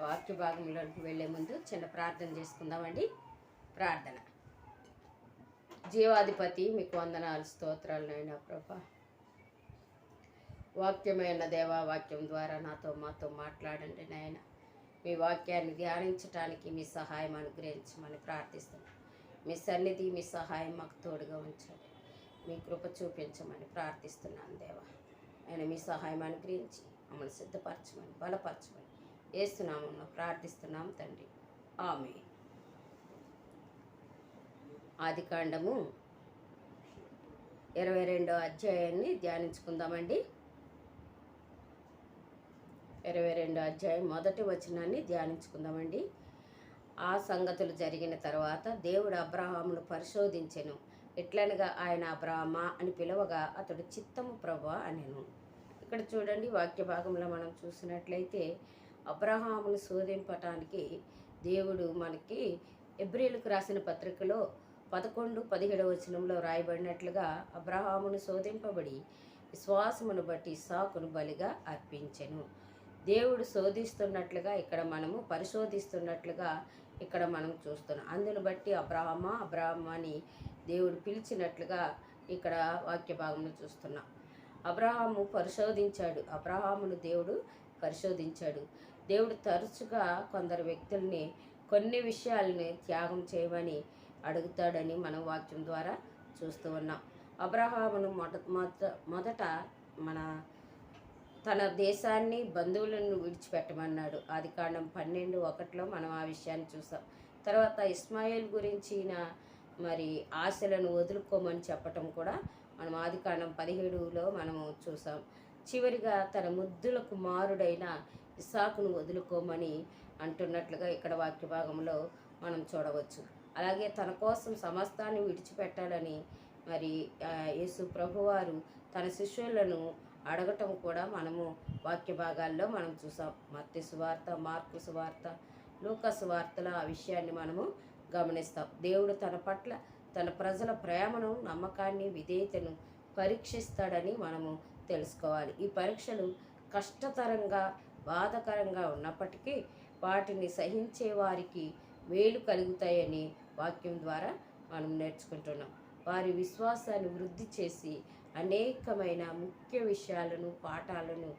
వాక్య భాగంలోకి వెళ్ళే ముందు చిన్న ప్రార్థన చేసుకుందామండి. ప్రార్థన. జీవాధిపతి, మీకు వందనాలు, స్తోత్రాలు నాయనా ప్రభా. వాక్యమైన దేవా, వాక్యం ద్వారా మాతో మాట్లాడండి నాయన. మీ వాక్యాన్ని ధ్యానించడానికి మీ సహాయం అనుగ్రహించమని ప్రార్థిస్తున్నాను. మీ సన్నిధి, మీ సహాయం మాకు తోడుగా ఉంచండి. మీ కృప చూపించమని ప్రార్థిస్తున్నాను దేవా. ఆయన మీ సహాయం అనుగ్రహించి మమ్మల్ని సిద్ధపరచమని, బలపరచమని యేసునామములో ప్రార్థిస్తున్నాం తండ్రి, ఆమేన్. ఆదికాండము 22వ అధ్యాయాన్ని ధ్యానించుకుందామండి. 22వ అధ్యాయం మొదటి వచనాన్ని ధ్యానించుకుందామండి. ఆ సంగతులు జరిగిన తర్వాత దేవుడు అబ్రహామును పరిశోధించెను. ఎట్లనగా ఆయన అబ్రహమా అని పిలవగా అతడు చిత్తము ప్రభువా అనెను. ఇక్కడ చూడండి, వాక్య భాగంలో మనం చూసినట్లయితే అబ్రహామును శోధింపటానికి దేవుడు మనకి హెబ్రీయులకు రాసిన పత్రికలో 11-17 వచనంలో రాయబడినట్లుగా అబ్రహామును శోధింపబడి విశ్వాసమును బట్టి ఇస్సాకును బలిగా అర్పించెను. దేవుడు శోధిస్తున్నట్లుగా ఇక్కడ మనము పరిశోధిస్తున్నట్లుగా ఇక్కడ మనం చూస్తున్నాం. అందును బట్టి అబ్రహమా అని దేవుడు పిలిచినట్లుగా ఇక్కడ వాక్య భాగంలో చూస్తున్నాం. అబ్రహాము పరిశోధించాడు. అబ్రహామును దేవుడు పరిశోధించాడు. దేవుడు తరచుగా కొందరు వ్యక్తుల్ని కొన్ని విషయాలని త్యాగం చేయమని అడుగుతాడని మనం వాక్యం ద్వారా చూస్తూ ఉన్నాం. అబ్రహామును మొదట తన దేశాన్ని, బంధువులను విడిచిపెట్టమన్నాడు. ఆదికాండం 12:1 మనం ఆ విషయాన్ని చూసాం. తర్వాత ఇస్మాయిల్ గురించిన మరి ఆశలను వదులుకోమని చెప్పటం కూడా మనం ఆదికాండం 17లో మనము చూసాం. చివరిగా తన ముద్దుల కుమారుడైన ఇస్సాకును వదులుకోమని అంటున్నట్లుగా ఇక్కడ వాక్య భాగంలో మనం చూడవచ్చు. అలాగే తన కోసం సమస్తాన్ని విడిచిపెట్టాలని మరి యేసు ప్రభువారు తన శిష్యులను అడగటం కూడా మనము వాక్య భాగాల్లో మనం చూసాం. మత్తయి సువార్త, మార్కు సువార్త, లూకా సువార్తల ఆ విషయాన్ని మనము గమనిస్తాం. దేవుడు తన పట్ల తన ప్రజల ప్రేమను, నమ్మకాన్ని, విధేయతను పరీక్షిస్తాడని మనము తెలుసుకోవాలి. ఈ పరీక్షలు కష్టతరంగా, బాధకరంగా ఉన్నప్పటికీ వాటిని సహించే వారికి మేలు కలుగుతాయని వాక్యం ద్వారా మనం నేర్చుకుంటున్నాం. వారి విశ్వాసాన్ని వృద్ధి చేసి అనేకమైన ముఖ్య విషయాలను, పాఠాలను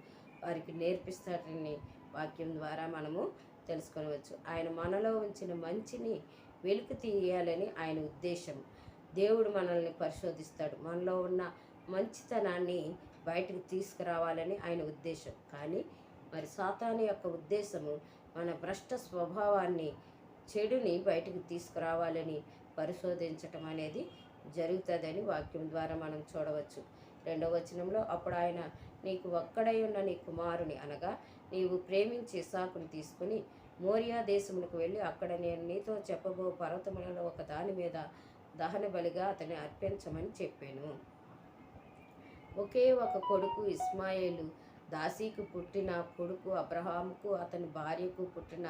వారికి నేర్పిస్తాడని వాక్యం ద్వారా మనము తెలుసుకోవచ్చు. ఆయన మనలో ఉంచిన మంచిని వెలికి తీయాలని ఆయన ఉద్దేశం. దేవుడు మనల్ని పరిశోధిస్తాడు. మనలో ఉన్న మంచితనాన్ని బయటకు తీసుకురావాలని ఆయన ఉద్దేశం. కానీ మరి సాతాను యొక్క ఉద్దేశము మన భ్రష్ట స్వభావాన్ని, చెడుని బయటకు తీసుకురావాలని పరిశోధించటం అనేది జరుగుతుందని వాక్యం ద్వారా మనం చూడవచ్చు. 2వ వచనంలో, అప్పుడు ఆయన, నీకు ఒక్కడై ఉన్న నీ కుమారుని అనగా నీవు ప్రేమించి ఇస్సాకుని తీసుకుని మోరియా దేశములకు వెళ్ళి అక్కడ నేను నీతో చెప్పబో పర్వతములలో ఒక దాని మీద దహన బలిగా అతన్ని అర్పించమని చెప్పాను. ఒకే ఒక కొడుకు ఇస్మాయిలు, దాసీకు పుట్టిన కొడుకు, అబ్రహాముకు అతని భార్యకు పుట్టిన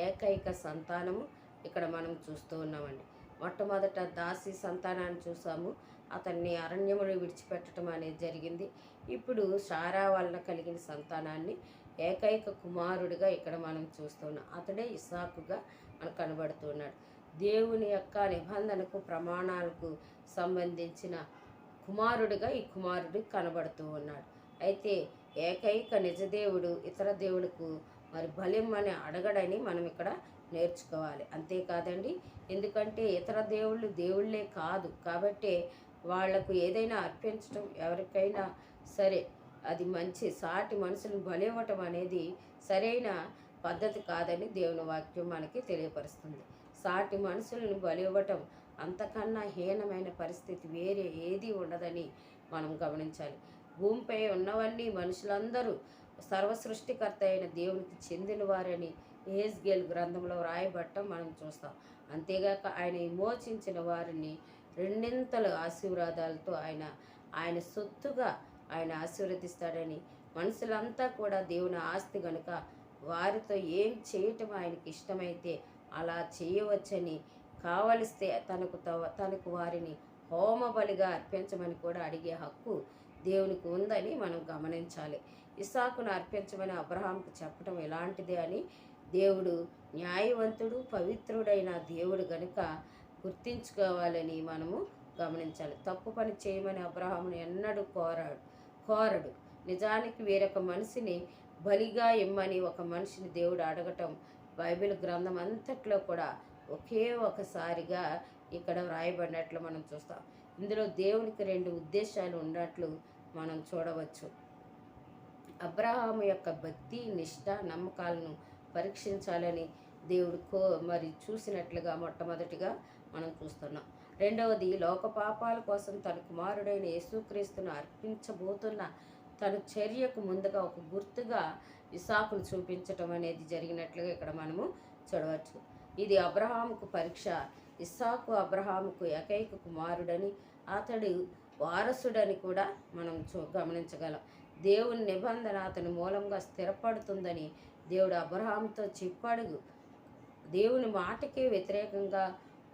ఏకైక సంతానము ఇక్కడ మనం చూస్తూ ఉన్నామండి. మొట్టమొదట దాసి సంతానాన్ని చూసాము. అతన్ని అరణ్యములు విడిచిపెట్టడం అనేది జరిగింది. ఇప్పుడు సారా వలన కలిగిన సంతానాన్ని ఏకైక కుమారుడిగా ఇక్కడ మనం చూస్తున్నాం. అతడే ఇస్సాకుగా మనకు కనబడుతున్నాడు. దేవుని యొక్క నిబంధనకు, ప్రమాణాలకు సంబంధించిన కుమారుడిగా ఈ కుమారుడు కనబడుతూ ఉన్నాడు. అయితే ఏకైక నిజదేవుడు ఇతర దేవుడుకు మరి బలిమ్మని అడగడని మనం ఇక్కడ నేర్చుకోవాలి. అంతేకాదండి, ఎందుకంటే ఇతర దేవుళ్ళు దేవుళ్ళే కాదు కాబట్టి వాళ్లకు ఏదైనా అర్పించడం ఎవరికైనా సరే అది మంచి. సాటి మనుషులను బలివ్వటం అనేది సరైన పద్ధతి కాదని దేవుని వాక్యం మనకి తెలియపరుస్తుంది. సాటి మనుషులను బలివ్వటం అంతకన్నా హీనమైన పరిస్థితి వేరే ఏది ఉండదని మనం గమనించాలి. భూమిపై ఉన్నవన్నీ మనుషులందరూ సర్వసృష్టికర్త అయిన దేవునికి చెందిన వారని యెహెజ్కేలు గ్రంథంలో రాయబడటం మనం చూస్తాం. అంతేగాక ఆయన విమోచించిన వారిని రెండింతల ఆశీర్వాదాలతో ఆయన సొత్తుగా ఆయన ఆశీర్వదిస్తాడని, మనుషులంతా కూడా దేవుని ఆస్తి గనుక వారితో ఏం చేయటం ఆయనకి ఇష్టమైతే అలా చేయవచ్చని, కావలిస్తే తనకు వారిని హోమ బలిగా అర్పించమని కూడా అడిగే హక్కు దేవునికి ఉందని మనం గమనించాలి. ఇస్సాకును అర్పించమని అబ్రహాంకు చెప్పడం ఎలాంటిదే అని దేవుడు న్యాయవంతుడు, పవిత్రుడైన దేవుడు గనుక గుర్తించుకోవాలని మనము గమనించాలి. తప్పు పని చేయమని అబ్రహామును ఎన్నడూ కోరడు. నిజానికి వేరొక మనిషిని బలిగా ఇమ్మని ఒక మనిషిని దేవుడు అడగటం బైబిల్ గ్రంథం అంతట్లో కూడా ఒకే ఒకసారిగా ఇక్కడ వ్రాయబడినట్లు మనం చూస్తాం. ఇందులో దేవునికి రెండు ఉద్దేశాలు ఉన్నట్లు మనం చూడవచ్చు. అబ్రహాము యొక్క భక్తి, నిష్ఠ, నమ్మకాలను పరీక్షించాలని దేవుడు మరి చూసినట్లుగా మొట్టమొదటిగా మనం చూస్తున్నాం. రెండవది, లోక పాపాల కోసం తన కుమారుడైన యేసుక్రీస్తును అర్పించబోతున్న తన చర్యకు ముందుగా ఒక గుర్తుగా ఇసాకును చూపించటం అనేది జరిగినట్లుగా ఇక్కడ మనము చూడవచ్చు. ఇది అబ్రహాముకు పరీక్ష. ఇస్సాకు అబ్రహాముకు ఏకైక కుమారుడని, అతడు వారసుడని కూడా మనం గమనించగలం. దేవుని నిబంధన అతని మూలంగా స్థిరపడుతుందని దేవుడు అబ్రహాముతో చెప్పాడు. దేవుని మాటకే వ్యతిరేకంగా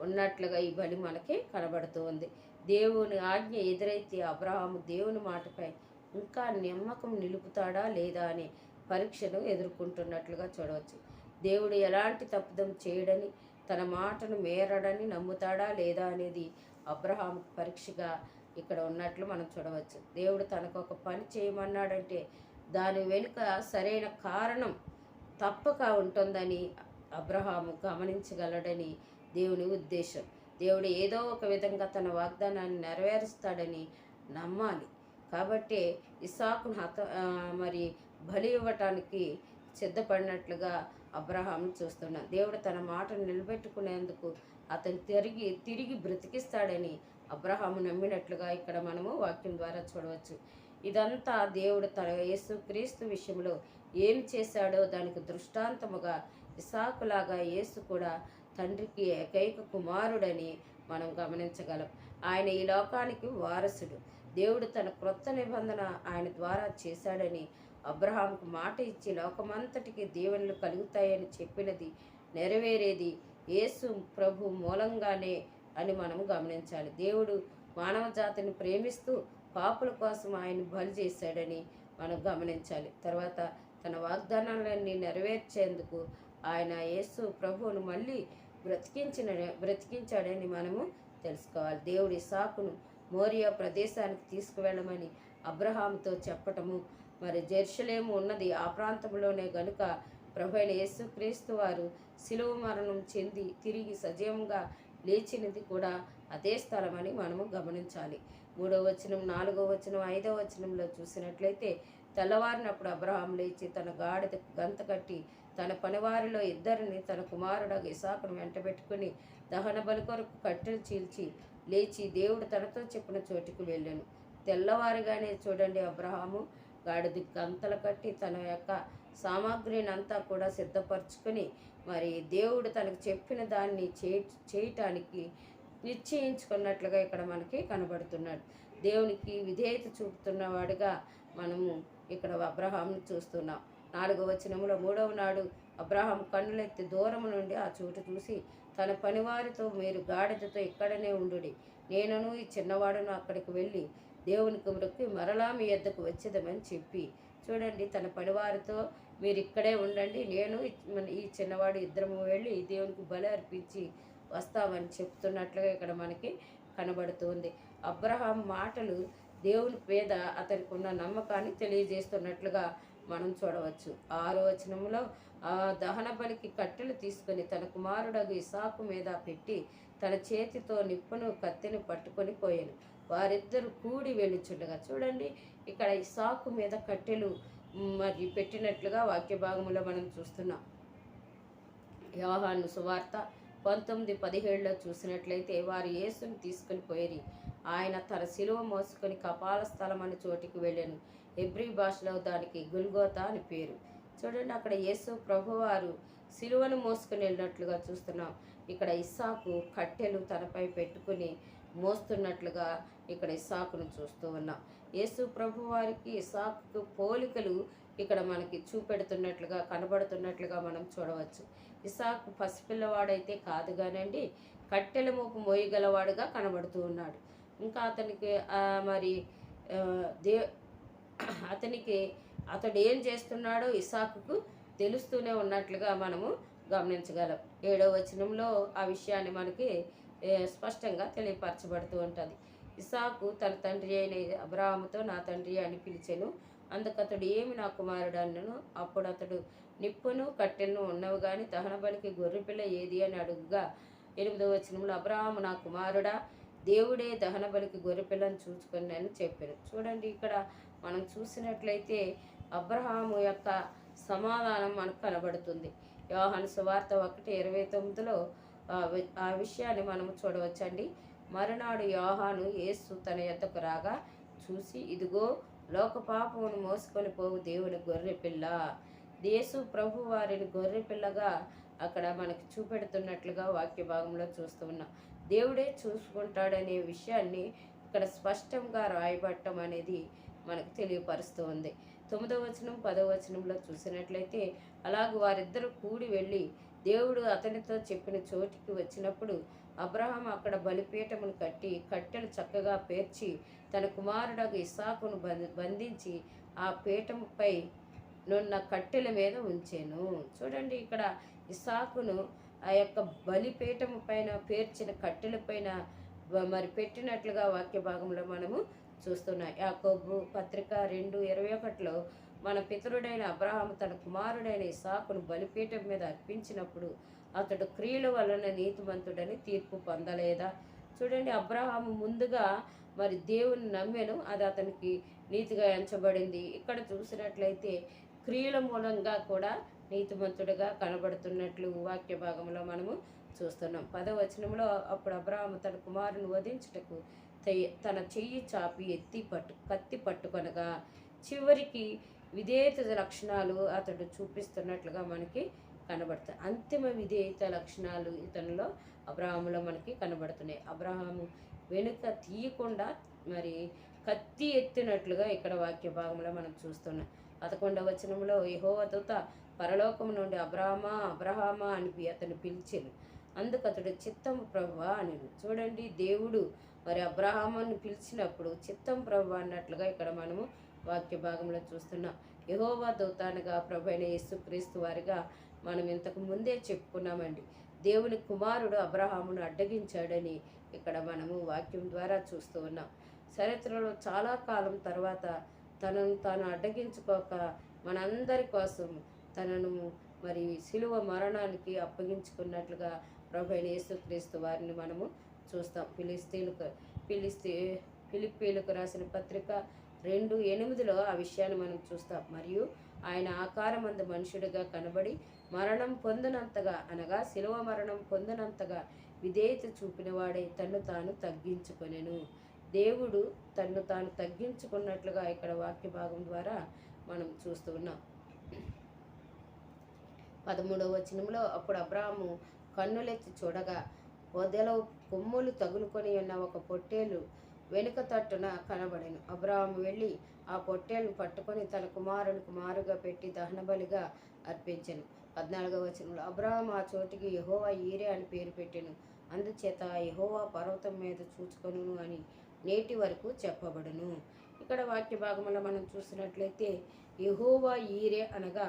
ఉన్నట్లుగా ఈ బలి మనకి కనబడుతూ ఉంది. దేవుని ఆజ్ఞ ఎదురైతే అబ్రహాము దేవుని మాటపై ఇంకా నమ్మకం నిలుపుతాడా లేదా అనే పరీక్షను ఎదుర్కొంటున్నట్లుగా చూడవచ్చు. దేవుడు ఎలాంటి తప్పిదం చేయడని, తన మాటను మేరడని నమ్ముతాడా లేదా అనేది అబ్రహాము పరీక్షగా ఇక్కడ ఉన్నట్లు మనం చూడవచ్చు. దేవుడు తనకు ఒక పని చేయమన్నాడంటే దాని వెనుక సరైన కారణం తప్పక ఉంటుందని అబ్రహాము గమనించగలడని దేవుని ఉద్దేశం. దేవుడు ఏదో ఒక విధంగా తన వాగ్దానాన్ని నెరవేరుస్తాడని నమ్మాలి. కాబట్టి ఇస్సాకును మరి బలి ఇవ్వటానికి సిద్ధపడినట్లుగా అబ్రహాము చూస్తున్నాం. దేవుడు తన మాటను నిలబెట్టుకునేందుకు అతను తిరిగి బ్రతికిస్తాడని అబ్రహాము నమ్మినట్లుగా ఇక్కడ మనము వాక్యం ద్వారా చూడవచ్చు. ఇదంతా దేవుడు తన యేసుక్రీస్తు విషయంలో ఏం చేశాడో దానికి దృష్టాంతముగా ఇస్సాకులాగా యేసు కూడా తండ్రికి ఏకైక కుమారుడని మనం గమనించగలం. ఆయన ఈ లోకానికి వారసుడు. దేవుడు తన క్రొత్త నిబంధన ఆయన ద్వారా చేశాడని అబ్రహాంకు మాట ఇచ్చి లోకమంతటికి దీవెనలు కలుగుతాయని చెప్పినది నెరవేరేది యేసు ప్రభు మూలంగానే అని మనం గమనించాలి. దేవుడు మానవ జాతిని ప్రేమిస్తూ పాపుల కోసం ఆయన బలి చేశాడని మనం గమనించాలి. తర్వాత తన వాగ్దానాలన్నీ నెరవేర్చేందుకు ఆయన యేసు ప్రభువును మళ్ళీ బ్రతికించాడని మనము తెలుసుకోవాలి. దేవుడు ఇస్సాకును మోరియా ప్రదేశానికి తీసుకువెళ్ళమని అబ్రహాముతో చెప్పటము, మరి జెరూషలేము ఉన్నది ఆ ప్రాంతంలోనే గనుక ప్రభు అయిన యేసుక్రీస్తు వారు శిలువ మరణం చెంది తిరిగి సజీవంగా లేచినది కూడా అదే స్థలమని మనము గమనించాలి. 3వ వచనం, 4వ వచనం, 5వ వచనంలో చూసినట్లయితే తెల్లవారినప్పుడు అబ్రహాం లేచి తన గాడిద గంత కట్టి తన పనివారిలో ఇద్దరిని తన కుమారుడు ఇస్సాకును వెంటబెట్టుకుని దహన బలి కొరకు కట్టెలు చీల్చి లేచి దేవుడు తనతో చెప్పిన చోటుకు వెళ్ళాను. తెల్లవారుగానే చూడండి, అబ్రహాము గాడిద గంతలు కట్టి తన యొక్క సామాగ్రిని అంతా కూడా సిద్ధపరచుకొని మరి దేవుడు తనకు చెప్పిన దాన్ని చేయటానికి నిశ్చయించుకున్నట్లుగా ఇక్కడ మనకి కనబడుతున్నాడు. దేవునికి విధేయత చూపుతున్నవాడుగా మనము ఇక్కడ అబ్రహామును చూస్తున్నాం. 4వ వచనంలో 3వ నాడు అబ్రహాం కన్నులెత్తి దూరము నుండి ఆ చోటు చూసి తన పనివారితో, మీరు గాడిదతో ఇక్కడనే ఉండుడి, నేనును ఈ చిన్నవాడును అక్కడికి వెళ్ళి దేవునికి మొక్కి మరలా మీ యొద్దకు వచ్చేదమని చెప్పి, చూడండి తన పనివారితో మీరు ఇక్కడే ఉండండి, నేను ఈ చిన్నవాడు ఇద్దరము వెళ్ళి దేవునికి బలి అర్పించి వస్తామని చెప్తున్నట్లుగా ఇక్కడ మనకి కనబడుతుంది. అబ్రహాం మాటలు దేవుని మీద అతనికి ఉన్న నమ్మకాన్ని తెలియజేస్తున్నట్లుగా మనం చూడవచ్చు. 6వ వచనంలో దహన బలికి కట్టెలు తీసుకొని తన కుమారుడు ఇస్సాకు మీద పెట్టి తన చేతితో నిప్పును కత్తిని పట్టుకొని పోయాను. వారిద్దరు కూడి వెళ్ళుచుండగా, చూడండి ఇక్కడ ఇస్సాకు మీద కట్టెలు మరి పెట్టినట్లుగా వాక్య భాగంలో మనం చూస్తున్నాం. యోహాను సువార్త 19:17లో చూసినట్లయితే వారు యేసుని తీసుకుని పోయి ఆయన తన శిలువ మోసుకొని కపాల స్థలం అనే చోటికి వెళ్ళాను. హెబ్రీ భాషలో దానికి గుల్గోతా అని పేరు. చూడండి అక్కడ యేసు ప్రభువారు శిలువను మోసుకొని వెళ్ళినట్లుగా చూస్తున్నాం. ఇక్కడ ఇస్సాకు కట్టెలు తనపై పెట్టుకుని మోస్తున్నట్లుగా ఇక్కడ ఇస్సాకును చూస్తూ ఉన్నాం. యేసు ప్రభువారికి ఇస్సాకు పోలికలు ఇక్కడ మనకి చూపెడుతున్నట్లుగా కనబడుతున్నట్లుగా మనం చూడవచ్చు. ఇస్సాకు పసిపిల్లవాడైతే కాదు కానండి, కట్టెల మోపు మోయగలవాడుగా కనబడుతూ ఉన్నాడు. ఇంకా అతనికి మరి అతడు ఏం చేస్తున్నాడో ఇస్సాకుకు తెలుస్తూనే ఉన్నట్లుగా మనము గమనించగలం. 7వ వచనంలో ఆ విషయాన్ని మనకి స్పష్టంగా తెలియపరచబడుతూ ఉంటుంది. ఇస్సాకు తన తండ్రి అయిన అబ్రాహాముతో నా తండ్రి అని పిలిచెను. అందుకతడు ఏమి నా కుమారుడు అన్నను. అప్పుడు అతడు నిప్పును కట్టెలను ఉన్నవి కానీ దహన బలికి గొర్రెపిల్ల ఏది అని అడుగుగా 8వ వచనంలో అబ్రాహాము నా కుమారుడా దేవుడే దహన బలికి గొర్రెపిల్లను చూసుకొని అని చెప్పాను. చూడండి, ఇక్కడ మనం చూసినట్లయితే అబ్రహాము యొక్క సమాధానం మనకు కనబడుతుంది. యోహాను సువార్త 1:29లో ఆ విషయాన్ని మనం చూడవచ్చండి. మరునాడు యోహాను యేసు తన యొద్దకు రాగా చూసి, ఇదిగో లోక పాపమును మోసుకొని పోవు దేవుని గొర్రెపిల్ల. యేసు ప్రభు వారిని గొర్రెపిల్లగా అక్కడ మనకి చూపెడుతున్నట్లుగా వాక్య భాగంలో చూస్తూ ఉన్నాం. దేవుడే చూసుకుంటాడనే విషయాన్ని ఇక్కడ స్పష్టంగా రాయబట్టం అనేది మనకు తెలియపరుస్తూ ఉంది. 9వ వచనం 10వ వచనంలో చూసినట్లయితే అలాగూ వారిద్దరూ కూడి వెళ్ళి దేవుడు అతనితో చెప్పిన చోటికి వచ్చినప్పుడు అబ్రహాం అక్కడ బలిపీఠమును కట్టి కట్టెలు చక్కగా పేర్చి తన కుమారుడకు ఇస్సాకును బంధించి ఆ పీఠముపై నున్న కట్టెల మీద ఉంచాను. చూడండి, ఇక్కడ ఇస్సాకును ఆ యొక్క బలిపీఠము పైన పేర్చిన కట్టెల పైన మరి పెట్టినట్లుగా వాక్య భాగంలో మనము చూస్తున్నాం. యాకోబు పత్రిక 2:21లో మన పితరుడైన అబ్రహాము తన కుమారుడైన ఇస్సాకును బలిపీఠం మీద అర్పించినప్పుడు అతడు క్రియల వలన నీతిమంతుడని తీర్పు పొందలేదా? చూడండి, అబ్రహాము ముందుగా మరి దేవుని నమ్మెను, అది అతనికి నీతిగా ఎంచబడింది. ఇక్కడ చూసినట్లయితే క్రియల మూలంగా కూడా నీతిమంతుడిగా కనబడుతున్నట్లు వాక్య భాగంలో మనము చూస్తున్నాం. 10వ వచనంలో అప్పుడు అబ్రహాము తన కుమారుని వధించుటకు తన చెయ్యి చాపి కత్తి పట్టుకొనగా చివరికి విధేయత లక్షణాలు అతడు చూపిస్తున్నట్లుగా మనకి కనబడుతాయి. అంతిమ విధేయత లక్షణాలు ఇతనిలో అబ్రహాములో మనకి కనబడుతున్నాయి. అబ్రహాము వెనుక తీయకుండా మరి కత్తి ఎత్తినట్లుగా ఇక్కడ వాక్య భాగంలో మనం చూస్తున్నాం. 11వ వచనంలో యెహోవా దూత పరలోకం నుండి అబ్రహామా అబ్రహామా అని అతను పిలిచెను. అందుకు అతడు చిత్తం ప్రభువా అని. చూడండి, దేవుడు మరి అబ్రహాముని పిలిచినప్పుడు చిత్తం ప్రభు అన్నట్లుగా ఇక్కడ మనము వాక్య భాగంలో చూస్తున్నాం. యెహోవా దూత అనగా ప్రభు అయిన యేసుక్రీస్తు వారిగా మనం ఇంతకు ముందే చెప్పుకున్నామండి. దేవుని కుమారుడు అబ్రహామును అడ్డగించాడని ఇక్కడ మనము వాక్యం ద్వారా చూస్తూ ఉన్నాం. చరిత్రలో చాలా కాలం తర్వాత తనను తాను అడ్డగించుకోక మనందరి కోసం తనను మరి శిలువ మరణానికి అప్పగించుకున్నట్లుగా ప్రభు అయిన యేసుక్రీస్తు వారిని మనము చూస్తాం. ఫిలిప్పీలకు రాసిన పత్రిక 2:8లో ఆ విషయాన్ని మనం చూస్తాం. మరియు ఆయన ఆకారమందు మనుషుడిగా కనబడి మరణం పొందినంతగా అనగా శిలువ మరణం పొందినంతగా విధేయత చూపినవాడై తన్ను తాను తగ్గించుకొనెను. దేవుడు తన్ను తాను తగ్గించుకున్నట్లుగా ఇక్కడ వాక్య భాగం ద్వారా మనం చూస్తూ ఉన్నాం. 13వ వచనంలో అప్పుడు అబ్రాహాము కన్నులెత్తి చూడగా పొదలో కొమ్ములు తగులుకొని ఉన్న ఒక పొట్టేలు వెనుక తట్టున కనబడెను. అబ్రాహాము వెళ్ళి ఆ పొట్టేలును పట్టుకొని తన కుమారునికి మారుగా పెట్టి దహనబలిగా అర్పించెను. 14వ వచనంలో అబ్రాహాము ఆ చోటికి యెహోవా ఈరే అని పేరు పెట్టెను. అందుచేత యెహోవా పర్వతం మీద చూచుకొనును అని నేటి వరకు చెప్పబడును. ఇక్కడ వాక్య భాగంలో మనం చూసినట్లయితే యెహోవా ఈరే అనగా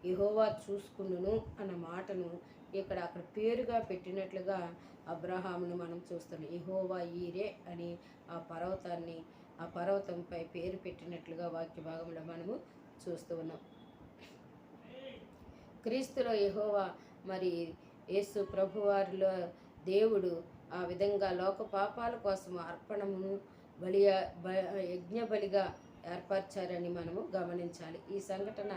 యెహోవా చూసుకును అన్న మాటను అక్కడ పేరుగా పెట్టినట్లుగా అబ్రహామును మనం చూస్తున్నాం. యెహోవా ఈరే అని ఆ పర్వతంపై పేరు పెట్టినట్లుగా వాక్య భాగంలో మనము చూస్తూ ఉన్నాం. క్రీస్తులో యెహోవా మరి యేసు ప్రభువారిలో దేవుడు ఆ విధంగా లోక పాపాల కోసం అర్పణమును యజ్ఞ బలిగా ఏర్పరచారని మనము గమనించాలి. ఈ సంఘటన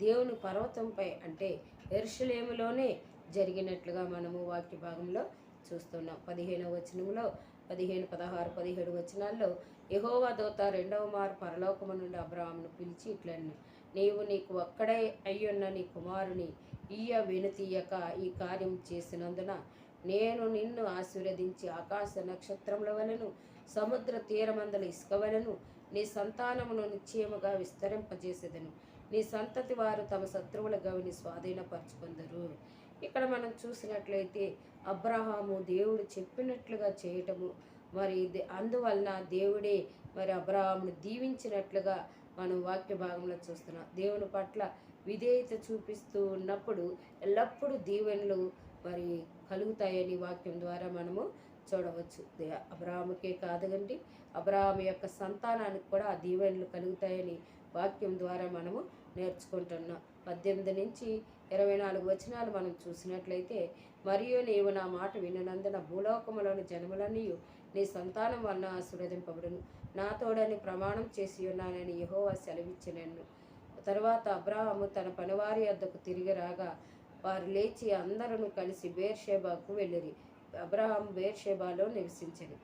దేవుని పర్వతంపై అంటే యెరూషలేములోనే జరిగినట్లుగా మనము వాక్య భాగంలో చూస్తున్నాం. 15వ వచనంలో 15, 16, 17 వచనాల్లో యెహోవా దూత రెండవ మారు పరలోకము నుండి అబ్రహామును పిలిచి ఇట్లనెను, నీవు నీకు ఒక్కడే అయ్యున్న నీ కుమారుని వెనుతీయక ఈ కార్యం చేసినందున నేను నిన్ను ఆశీర్వదించి ఆకాశ నక్షత్రముల వలెను సముద్ర తీరమందల ఇసుక వలెను నీ సంతానమును నిశ్చయముగా విస్తరింపజేసేదను. నీ సంతతి వారు తమ శత్రువుల గవిని స్వాధీనపరచుకుందరు. ఇక్కడ మనం చూసినట్లయితే అబ్రహాము దేవుడు చెప్పినట్లుగా చేయటము మరి అందువలన దేవుడే మరి అబ్రహామును దీవించినట్లుగా మనం వాక్య భాగంలో చూస్తున్నాం. దేవుని పట్ల విధేయత చూపిస్తూ ఉన్నప్పుడు ఎల్లప్పుడూ దీవెనలు మరి కలుగుతాయని వాక్యం ద్వారా మనము చూడవచ్చు. అబ్రాహాముకే కాదండి, అబ్రాహాము యొక్క సంతానానికి కూడా ఆ దీవెనలు కలుగుతాయని వాక్యం ద్వారా మనము నేర్చుకుంటున్నాం. 18 నుంచి 24 వచనాలు మనం చూసినట్లయితే, మరియు నీవు నా మాట విననందున భూలోకములోని జనములన్నీ నీ సంతానం వలన ఆశీర్వదింపబడును, నా తోడని ప్రమాణం చేసి ఉన్నానని యెహోవా సెలవిచ్చినను. తరువాత అబ్రాహాము తన పనివారి వద్దకు తిరిగి రాగా వారు లేచి అందరూ కలిసి బేర్షెబాకు వెళ్ళిరి. అబ్రహాం బేర్షెబాలో నివసించను.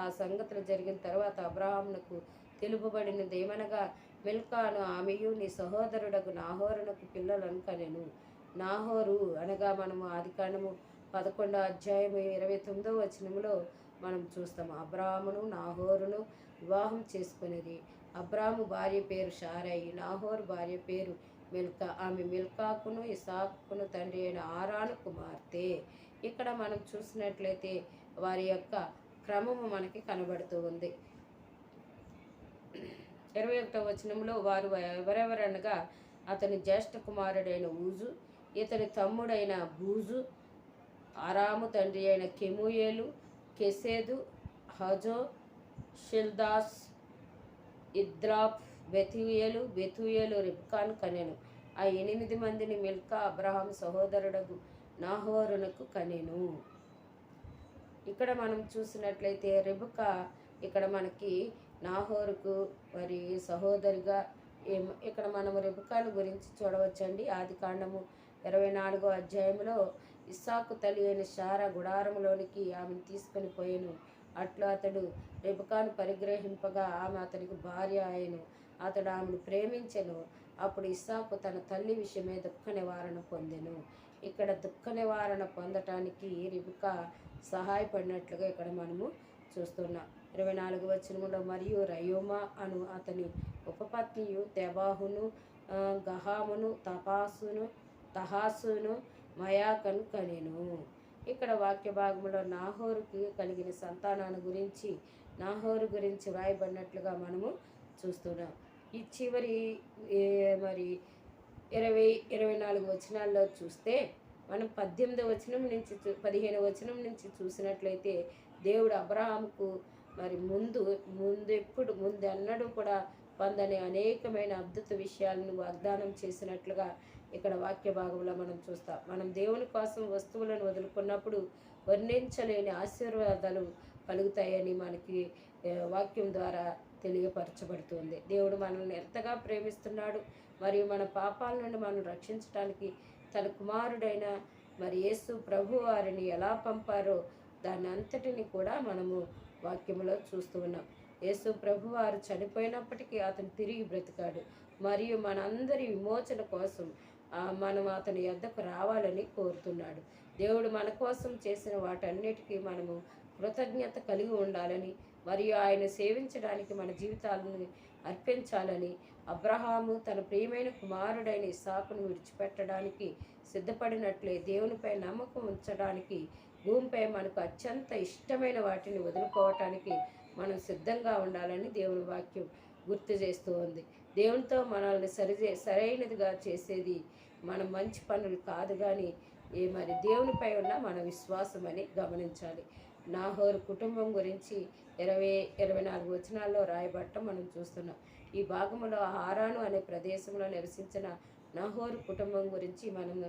ఆ సంగతులు జరిగిన తర్వాత అబ్రహామునకు తెలుపబడినదేమనగా, మిల్కాను ఆమెయు నీ సహోదరుడకు నాహోరునకు పిల్లలను కనెను. నాహోరు అనగా మనము ఆదికాండము 11వ అధ్యాయము 29వ వచనములో మనం చూస్తాము. అబ్రాహామును నాహోరును వివాహం చేసుకునేది. అబ్రాము భార్య పేరు షారయి, నాహోరు భార్య పేరు మిల్కా. ఆమె మిల్కాకును ఇసాకును తండ్రి అయిన ఆరాను కుమార్తె. ఇక్కడ మనం చూసినట్లయితే వారి యొక్క క్రమము మనకి కనబడుతూ ఉంది. 21వ వచనంలో వారు ఎవరెవరనగా, అతని జ్యేష్ఠ కుమారుడైన ఊజు, ఇతని తమ్ముడైన బూజు, ఆరాము తండ్రి అయిన కెమూయేలు, కెసేదు, హజో, షిల్దాస్, ఇద్రాప్, బెతూయేలు రిబ్కాను కనెను. ఆ 8 మందిని మిల్కా అబ్రహాం సహోదరుడగు నాహోరునకు కనెను. ఇక్కడ మనం చూసినట్లయితే రిబ్కా ఇక్కడ మనకి నాహోరుకు మరి సహోదరిగా ఇక్కడ మనము రిబ్కాను గురించి చూడవచ్చండి. ఆదికాండము 24వ అధ్యాయంలో ఇస్సాకు తల్లి అయిన శారా గుడారములోనికి ఆమెను తీసుకొని పోయెను. అట్లు అతడు రిబ్కాను పరిగ్రహింపగా ఆమె అతనికి భార్య ఆయను. అతడు ఆమెను ప్రేమించెను. అప్పుడు ఇస్సాకు తన తల్లి విషయమే దుఃఖ నివారణ పొందెను. ఇక్కడ దుఃఖ నివారణ పొందటానికి రిబ్కా సహాయపడినట్లుగా ఇక్కడ మనము చూస్తున్నాం. 24వ వచనములో, మరియు రయోమా అను అతని ఉపపత్నియు తెబాహును, గహామును, తహాసును, మయాకను కనెను. ఇక్కడ వాక్య భాగంలో నాహోరుకి కలిగిన సంతానాన్ని గురించి, నాహోరు గురించి వ్రాయబడినట్లుగా మనము చూస్తున్నాం. ఈ చివరి మరి 24 వచనాల్లో చూస్తే మనం 18వ వచనం నుంచి 15వ వచనం నుంచి చూసినట్లయితే, దేవుడు అబ్రహాముకు మరి ముందెన్నడూ కూడా పొందని అనేకమైన అద్భుత విషయాలను వాగ్దానం చేసినట్లుగా ఇక్కడ వాక్య భాగంలో మనం చూస్తాం. మనం దేవుని కోసం వస్తువులను వదులుకున్నప్పుడు వర్ణించలేని ఆశీర్వాదాలు కలుగుతాయని మనకి వాక్యం ద్వారా తెలియపరచబడుతుంది. దేవుడు మనల్ని ఎంతగా ప్రేమిస్తున్నాడు, మరియు మన పాపాల నుండి మనం రక్షించడానికి తన కుమారుడైన మరి యేసు ప్రభు వారిని ఎలా పంపారో దాన్ని అంతటిని కూడా మనము వాక్యంలో చూస్తూ ఉన్నాం. యేసు ప్రభు వారు చనిపోయినప్పటికీ అతను తిరిగి బ్రతికాడు, మరియు మనందరి విమోచన కోసం మనం అతని యొద్దకు రావాలని కోరుతున్నాడు. దేవుడు మన కోసం చేసిన వాటన్నిటికీ మనము కృతజ్ఞత కలిగి ఉండాలని, మరియు ఆయన సేవించడానికి మన జీవితాలను అర్పించాలని అబ్రహాము తన ప్రియమైన కుమారుడైన ఇస్సాకును విడిచిపెట్టడానికి సిద్ధపడినట్లే దేవునిపై నమ్మకం ఉంచడానికి, భూమిపై మనకు అత్యంత ఇష్టమైన వాటిని వదులుకోవటానికి మనం సిద్ధంగా ఉండాలని దేవుని వాక్యం గుర్తు చేస్తూ ఉంది. దేవునితో మనల్ని సరైనదిగా చేసేది మన మంచి పనులు కాదు, కానీ మరి దేవునిపై ఉన్న మన విశ్వాసం అని గమనించాలి. నాహోరు కుటుంబం గురించి 24 వచనాల్లో రాయబడటం మనం చూస్తున్నాం. ఈ భాగంలో హారాను అనే ప్రదేశంలో నివసించిన నాహోరు కుటుంబం గురించి మనం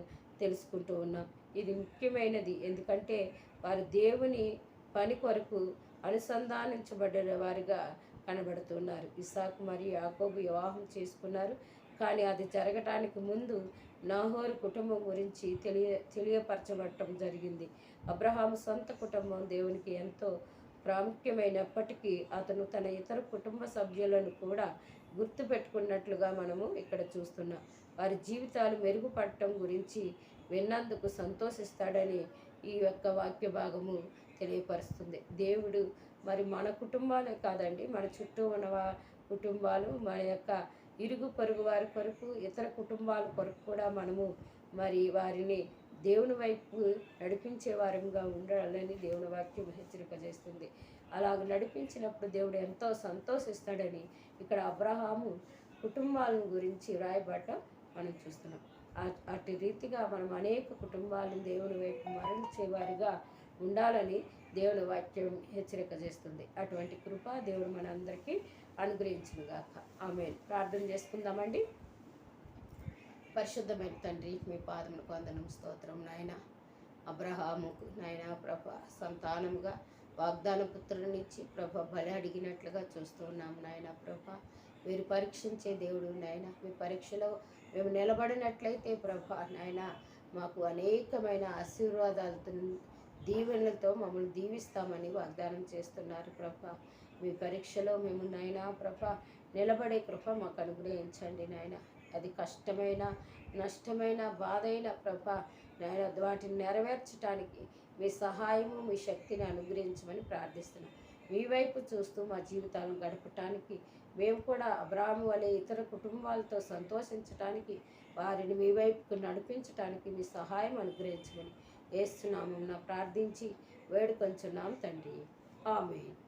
తెలుసుకుంటూ ఉన్నాం. ఇది ముఖ్యమైనది, ఎందుకంటే వారు దేవుని పని కొరకు అనుసంధానించబడిన వారిగా కనబడుతున్నారు. ఇస్సాకు మరియు యాకోబు వివాహం చేసుకున్నారు, కానీ అది జరగటానికి ముందు నాహోరు కుటుంబం గురించి తెలియపరచబడటం జరిగింది. అబ్రహాము సొంత కుటుంబం దేవునికి ఎంతో ప్రాముఖ్యమైనప్పటికీ అతను తన ఇతర కుటుంబ సభ్యులను కూడా గుర్తుపెట్టుకున్నట్లుగా మనము ఇక్కడ చూస్తున్నాం. వారి జీవితాలు మెరుగుపడటం గురించి విన్నందుకు సంతోషిస్తాడని ఈ యొక్క వాక్య భాగము తెలియపరుస్తుంది. దేవుడు మరి మన కుటుంబాలే కాదండి, మన చుట్టూ ఉన్న కుటుంబాలు, మన యొక్క ఇరుగు పొరుగు వారి కొరకు, ఇతర కుటుంబాల కొరకు కూడా మనము మరి వారిని దేవుని వైపు నడిపించే వారంగా ఉండాలని దేవుని వాక్యం హెచ్చరిక చేస్తుంది. అలాగ నడిపించినప్పుడు దేవుడు ఎంతో సంతోషిస్తాడని ఇక్కడ అబ్రహాము కుటుంబాలను గురించి వ్రాయబడటం మనం చూస్తున్నాం. అటు రీతిగా మనం అనేక కుటుంబాలను దేవుని వైపు మరల్చేవారిగా ఉండాలని దేవుని వాక్యం హెచ్చరిక చేస్తుంది. అటువంటి కృప దేవుడు మనందరికీ అనుగ్రహించునుగాక. ఆమేన్. ప్రార్థన చేసుకుందామండి. పరిశుద్ధమైన తండ్రి, మీ పాదములకు వందనం, స్తోత్రం నాయన. అబ్రహాముకు నాయన ప్రభ సంతానముగా వాగ్దాన పుత్రునిచ్చి ప్రభ బలి అడిగినట్లుగా చూస్తూ ఉన్నాం నాయన ప్రభ. మీరు పరీక్షించే దేవుడు నాయన. మీ పరీక్షలో మేము నిలబడినట్లయితే ప్రభ నాయన మాకు అనేకమైన ఆశీర్వాదాలతో దీవెనలతో మమ్మల్ని దీవిస్తామని వాగ్దానం చేస్తున్నారు ప్రభ. మీ పరీక్షలో మేము నాయన ప్రభ నిలబడే కృప మాకు అనుగ్రహించండి నాయన. అది కష్టమైన, నష్టమైన, బాధైన ప్రభ నాయన వాటిని నెరవేర్చడానికి మీ సహాయము, మీ శక్తిని అనుగ్రహించమని ప్రార్థిస్తున్నాం. మీ వైపు చూస్తూ మా జీవితాలను గడపటానికి, మేము కూడా అబ్రాహాము వలె ఇతర కుటుంబాలతో సంతోషించడానికి, వారిని మీ వైపుకు నడిపించడానికి మీ సహాయం అనుగ్రహించమని యేసు నామమున ప్రార్థించి వేడుకొంచున్నాం తండ్రి. ఆమేన్.